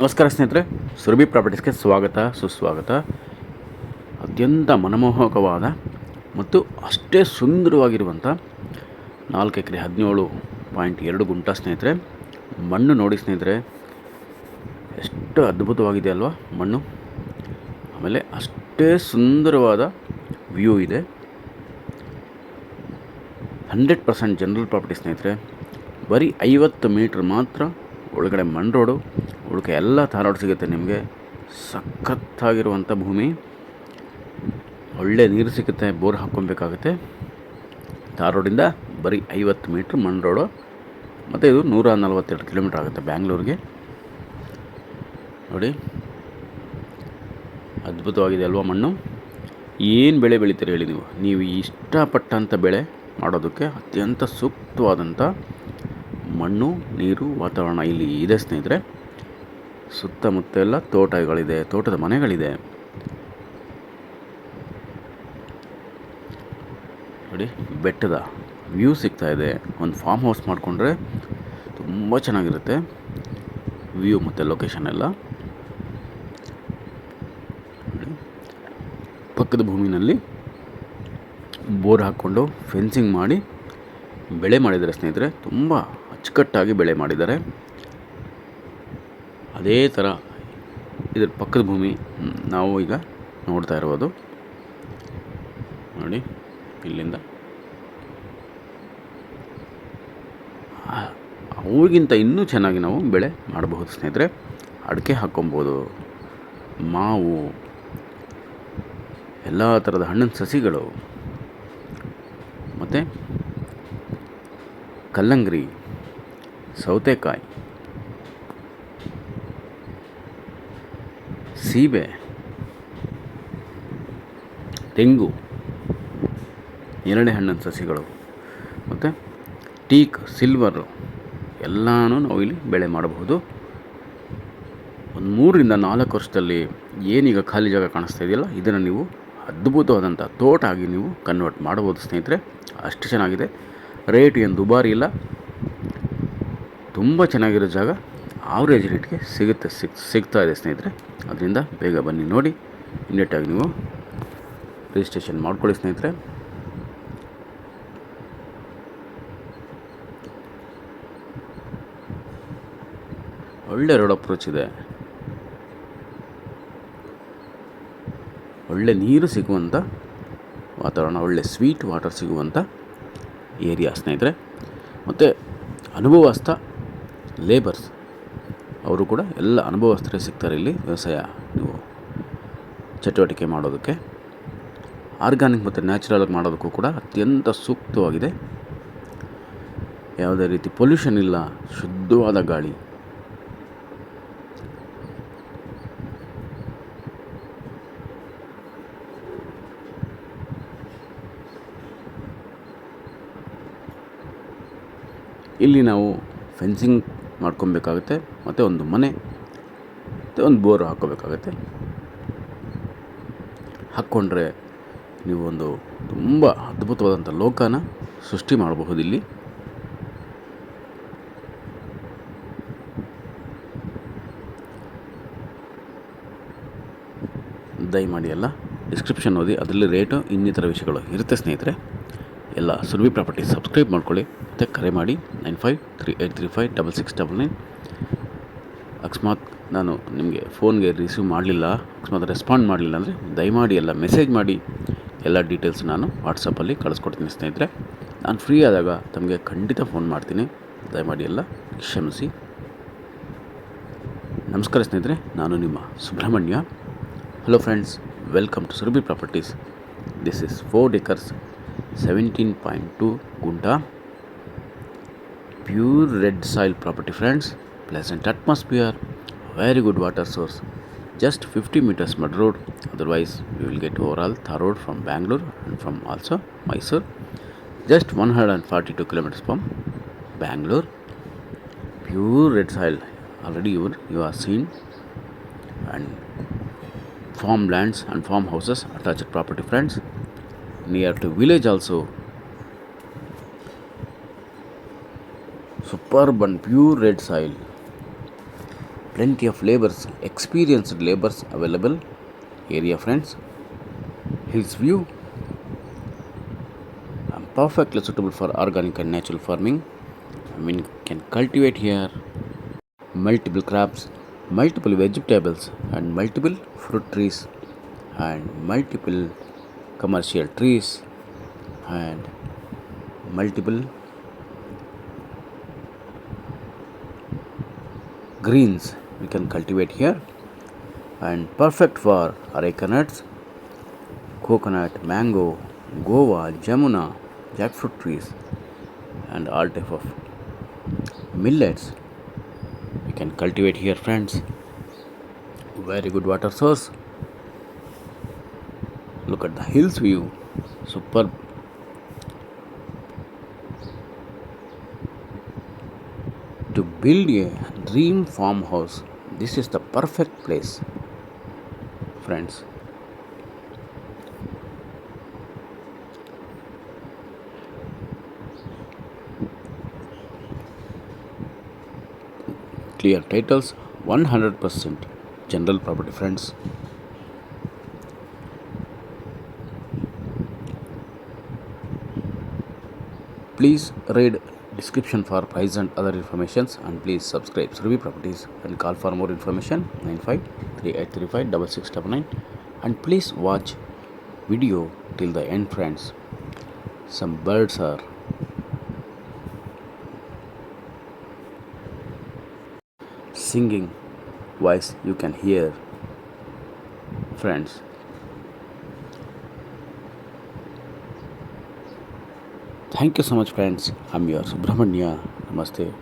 ನಮಸ್ಕಾರ ಸ್ನೇಹಿತರೆ, ಸುರಭಿ ಪ್ರಾಪರ್ಟೀಸ್ಗೆ ಸ್ವಾಗತ ಸುಸ್ವಾಗತ. ಅತ್ಯಂತ ಮನಮೋಹಕವಾದ ಮತ್ತು ಅಷ್ಟೇ ಸುಂದರವಾಗಿರುವಂಥ 4 ಎಕರೆ 17.2 ಗುಂಟ ಸ್ನೇಹಿತರೆ. ಮಣ್ಣು ನೋಡಿ ಸ್ನೇಹಿತರೆ, ಎಷ್ಟು ಅದ್ಭುತವಾಗಿದೆ ಅಲ್ವಾ ಮಣ್ಣು. ಆಮೇಲೆ ಅಷ್ಟೇ ಸುಂದರವಾದ ವ್ಯೂ ಇದೆ. 100% ಜನರಲ್ ಪ್ರಾಪರ್ಟಿ ಸ್ನೇಹಿತರೆ. ಬರೀ 50 ಮೀಟ್ರ್ ಮಾತ್ರ ಒಳಗಡೆ ಮಣ್ಣು ರೋಡು, ಉಳಿಕೆ ಎಲ್ಲ ರೋಡ್ ಸಿಗುತ್ತೆ ನಿಮಗೆ. ಸಖತ್ತಾಗಿರುವಂಥ ಭೂಮಿ, ಒಳ್ಳೆ ನೀರು ಸಿಗುತ್ತೆ. ಬೋರ್ ಹಾಕ್ಕೊಬೇಕಾಗುತ್ತೆ. ರೋಡಿಂದ ಬರೀ 50 ಮೀಟ್ರ್ ಮಣ್ಣು ರೋಡು, ಮತ್ತು ಇದು 142 ಕಿಲೋಮೀಟ್ರ್ ಆಗುತ್ತೆ ಬ್ಯಾಂಗ್ಳೂರಿಗೆ. ನೋಡಿ, ಅದ್ಭುತವಾಗಿದೆ ಅಲ್ವಾ ಮಣ್ಣು. ಏನು ಬೆಳೆ ಬೆಳಿತೀರಿ ಹೇಳಿ ನೀವು ಇಷ್ಟಪಟ್ಟಂಥ ಬೆಳೆ ಮಾಡೋದಕ್ಕೆ ಅತ್ಯಂತ ಸೂಕ್ತವಾದಂಥ ಮಣ್ಣು, ನೀರು, ವಾತಾವರಣ ಇಲ್ಲಿ ಇದೆ ಸ್ನೇಹಿತರೆ. ಸುತ್ತಮುತ್ತ ಎಲ್ಲ ತೋಟಗಳಿದೆ, ತೋಟದ ಮನೆಗಳಿದೆ. ನೋಡಿ, ಬೆಟ್ಟದ ವ್ಯೂ ಸಿಗ್ತಾ ಇದೆ. ಒಂದು ಫಾರ್ಮ್ ಹೌಸ್ ಮಾಡಿಕೊಂಡ್ರೆ ತುಂಬ ಚೆನ್ನಾಗಿರುತ್ತೆ ವ್ಯೂ ಮತ್ತು ಲೊಕೇಶನ್ ಎಲ್ಲ. ಪಕ್ಕದ ಭೂಮಿನಲ್ಲಿ ಬೋರ್ ಹಾಕ್ಕೊಂಡು ಫೆನ್ಸಿಂಗ್ ಮಾಡಿ ಬೆಳೆ ಮಾಡಿದ್ದಾರೆ ಸ್ನೇಹಿತರೆ. ತುಂಬ ಅಚ್ಚುಕಟ್ಟಾಗಿ ಬೆಳೆ ಮಾಡಿದ್ದಾರೆ. ಅದೇ ಥರ ಇದರ ಪಕ್ಕದ ಭೂಮಿ ನಾವು ಈಗ ನೋಡ್ತಾ ಇರೋದು. ನೋಡಿ, ಇಲ್ಲಿಂದ ಅವ್ರಿಗಿಂತ ಇನ್ನೂ ಚೆನ್ನಾಗಿ ನಾವು ಬೆಳೆ ಮಾಡಬಹುದು ಸ್ನೇಹಿತರೆ. ಅಡಿಕೆ ಹಾಕ್ಕೊಬೋದು, ಮಾವು, ಎಲ್ಲ ಥರದ ಹಣ್ಣಿನ ಸಸಿಗಳು, ಮತ್ತು ಕಲ್ಲಂಗರಿ, ಸೌತೆಕಾಯಿ, ಸೀಬೆ, ತೆಂಗು, ಎರಡೇ ಹಣ್ಣಿನ ಸಸಿಗಳು, ಮತ್ತು ಟೀಕ್, ಸಿಲ್ವರು ಎಲ್ಲನೂ ನಾವು ಇಲ್ಲಿ ಬೆಳೆ ಮಾಡಬಹುದು. ಒಂದು 3 ರಿಂದ 4 ವರ್ಷದಲ್ಲಿ ಏನೀಗ ಖಾಲಿ ಜಾಗ ಕಾಣಿಸ್ತಾ ಇದೆಯಲ್ಲ, ಇದನ್ನು ನೀವು ಅದ್ಭುತವಾದಂಥ ತೋಟ ಆಗಿ ನೀವು ಕನ್ವರ್ಟ್ ಮಾಡ್ಬೋದು ಸ್ನೇಹಿತರೆ. ಅಷ್ಟು ಚೆನ್ನಾಗಿದೆ. ರೇಟ್ ಏನು ದುಬಾರಿ ಇಲ್ಲ, ತುಂಬ ಚೆನ್ನಾಗಿರೋ ಜಾಗ. ಆವ್ರೇಜ್ ರೇಟ್ಗೆ ಸಿಗ್ತಾ ಇದೆ ಸ್ನೇಹಿತರೆ. ಅದರಿಂದ ಬೇಗ ಬನ್ನಿ ನೋಡಿ, ಇಮಿಡಿಯೇಟಾಗಿ ನೀವು ರಿಜಿಸ್ಟ್ರೇಷನ್ ಮಾಡ್ಕೊಳ್ಳಿ ಸ್ನೇಹಿತರೆ. ಒಳ್ಳೆ ರೋಡ್ ಅಪ್ರೋಚ್ ಇದೆ, ಒಳ್ಳೆ ನೀರು ಸಿಗುವಂಥ ವಾತಾವರಣ, ಒಳ್ಳೆ ಸ್ವೀಟ್ ವಾಟರ್ ಸಿಗುವಂಥ ಏರಿಯಾ ಸ್ನೇಹಿತರೆ. ಮತ್ತು ಅನುಭವಸ್ಥ ಲೇಬರ್ಸ್ ಅವರು ಕೂಡ ಎಲ್ಲ ಅನುಭವಸ್ಥರೇ ಸಿಗ್ತಾರೆ ಇಲ್ಲಿ ವ್ಯವಸಾಯ ನೀವು ಚಟುವಟಿಕೆ ಮಾಡೋದಕ್ಕೆ. ಆರ್ಗ್ಯಾನಿಕ್ ಮತ್ತು ನ್ಯಾಚುರಲ್ ಮಾಡೋದಕ್ಕೂ ಕೂಡ ಅತ್ಯಂತ ಸೂಕ್ತವಾಗಿದೆ. ಯಾವುದೇ ರೀತಿ ಪೊಲ್ಯೂಷನ್ ಇಲ್ಲ, ಶುದ್ಧವಾದ ಗಾಳಿ. ಇಲ್ಲಿ ನಾವು ಫೆನ್ಸಿಂಗ್ ಮಾಡ್ಕೊಬೇಕಾಗುತ್ತೆ, ಮತ್ತು ಒಂದು ಮನೆ ಮತ್ತು ಒಂದು ಬೋರ್ ಹಾಕ್ಕೋಬೇಕಾಗತ್ತೆ. ಹಾಕ್ಕೊಂಡ್ರೆ ನೀವು ಒಂದು ತುಂಬ ಅದ್ಭುತವಾದಂಥ ಲೋಕನ ಸೃಷ್ಟಿ ಮಾಡಬಹುದು ಇಲ್ಲಿ. ದಯಮಾಡಿ ಎಲ್ಲ ಡಿಸ್ಕ್ರಿಪ್ಷನ್ ಓದಿ, ಅದರಲ್ಲಿ ರೇಟು ಇನ್ನಿತರ ವಿಷಯಗಳು ಇರುತ್ತೆ ಸ್ನೇಹಿತರೆ. ಎಲ್ಲ ಸುರಭಿ ಪ್ರಾಪರ್ಟಿ ಸಬ್ಸ್ಕ್ರೈಬ್ ಮಾಡ್ಕೊಳ್ಳಿ, ಮತ್ತು ಕರೆ ಮಾಡಿ 9538356699. ಅಕಸ್ಮಾತ್ ನಾನು ನಿಮಗೆ ಫೋನ್ಗೆ ರಿಸೀವ್ ಮಾಡಲಿಲ್ಲ, ಅಕಸ್ಮಾತ್ ರೆಸ್ಪಾಂಡ್ ಮಾಡಲಿಲ್ಲ ಅಂದರೆ ದಯಮಾಡಿ ಎಲ್ಲ ಮೆಸೇಜ್ ಮಾಡಿ, ಎಲ್ಲ ಡೀಟೇಲ್ಸ್ ನಾನು ವಾಟ್ಸಪ್ಪಲ್ಲಿ ಕಳಿಸ್ಕೊಡ್ತೀನಿ ಸ್ನೇಹಿತರೆ. ನಾನು ಫ್ರೀ ಆದಾಗ ತಮಗೆ ಖಂಡಿತ ಫೋನ್ ಮಾಡ್ತೀನಿ. ದಯಮಾಡಿ ಎಲ್ಲ ಕ್ಷಮಿಸಿ. ನಮಸ್ಕಾರ ಸ್ನೇಹಿತರೆ, ನಾನು ನಿಮ್ಮ Subrahmanya. Hello friends, welcome to Surabhi properties. This is 4 acres 17.2 gunta, pure red soil property friends. Pleasant atmosphere, very good water source, just 50 meters mud road. Otherwise we will get overall Thar road from Bangalore and from also Mysore. Just 142 kilometers from Bangalore. Pure red soil, already you are seen. And farmlands and farmhouses, attached property friends, near to village also. Superb and pure red soil. plenty of laborers, experienced laborers available area friends. His view perfectly suitable for organic and natural farming. I mean, can cultivate here multiple crops, multiple vegetables, and multiple fruit trees, and multiple commercial trees, and multiple greens we can cultivate here, and perfect for areca nuts, coconut, mango, guava, jamuna, jackfruit trees, and all type of millets we can cultivate here friends. Very good water source. Look at the hills view, superb. To build a dream farmhouse, this is the perfect place friends. Clear titles, 100% general property friends. Please read description for price and other informations, and please subscribe Surabhi Properties and call for more information 9538356699, and please watch video till the end friends. Some birds are singing voice you can hear friends. Thank you so much friends. I'm your Subramanya. Namaste.